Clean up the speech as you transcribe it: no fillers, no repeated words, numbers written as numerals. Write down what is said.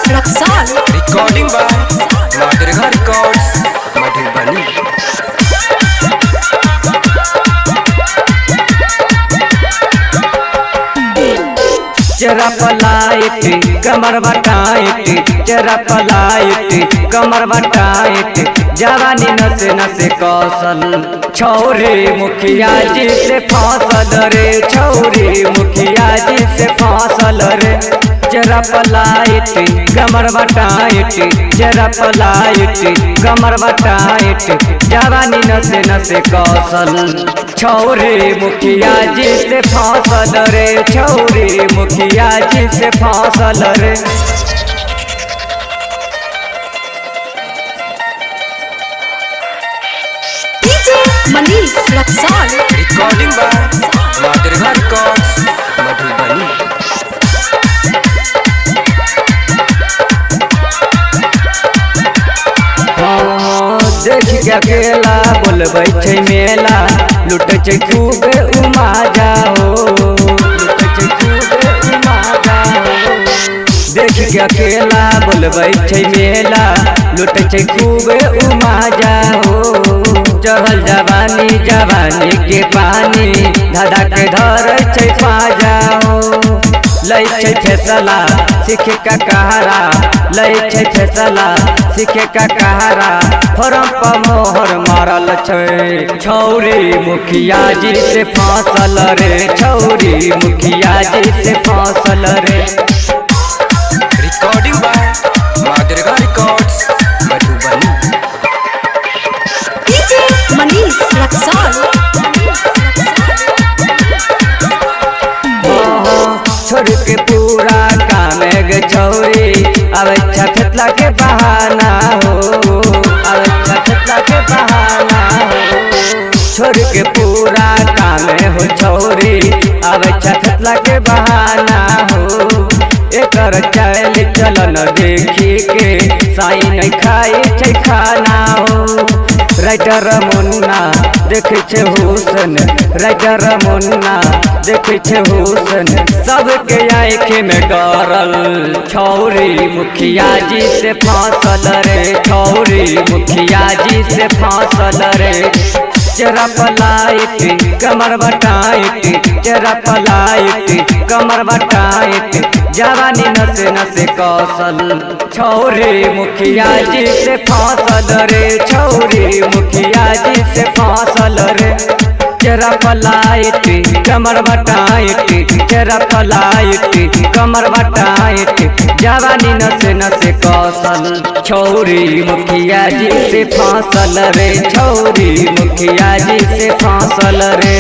Raxaul recording by Madarga records Madhubani. चरा polite कमर बटाइट, चरा पलाइट कमर बटाइट, जवानी नसे नसे कौशल छौरी मुखिया जी से फांसल रे, छौरी मुखिया जी से फांसल रे। चरा पलाइट कमर बटाइट, चरा पलाइट कमर बटाइट, जवानी नसे नसे कौशल छौरी मुखिया जी से फांसल रे, छौरी मुखिया जी से फांसल रे। DJ Manish Raxaul recording by Madarga records Madhubani. देख के अकेला बोलबै छै मेला, लुटै छै खूब उमाजा हो, लुटै छै खूब उमाजा हो। देख के अकेला बोलबै छै मेला, लुटै छै खूब उमाजा हो। चढ़ल जवानी जवानी के पानी धधा के धरै छै पाजा हो। लै छै फैसला सीखे का कहारा, लै छै फैसला सीखे का कहारा, फॉर्म पर मोहर मारल छै छौरी मुखिया जी से फांसल रे, छौरी मुखिया जी से फांसल रे। Recording by Madarga records Madhubani. DJ Manish Raxaul छोड़ के पूरा काम गे छौरी, अब अच्छा फेतला के बहाना हो, अब अच्छा फेतला के बहाना हो। छोड़ के पूरा काम हो छौरी, अब अच्छा फेतला के बहाना हो। एकर चाल चलन देखी के साई नहीं खाई छै खाना हो। राइटर मुन्ना देखे छे हुसन, राइटर मुन्ना देखे छे हुसन, सबके आँख में डरल छौरी मुखिया जी से फांसल रे, छौरी मुखिया जी से फांसल रे। चरा पलाइट कमर बटाइट, चरा पलाइट कमर बटाइट, जवानी नसे नसे कौशल छौरी मुखिया जी से फांसल रे, छौरी मुखिया जी से फांसल रे। चरा पलाइट कमर बटाइट, चरा पलाइट कमर बटाइट, जवानी नसे नसे कौशल छौरी मुखिया जी से फांसल रे, छौरी मुखिया जी से फांसल रे।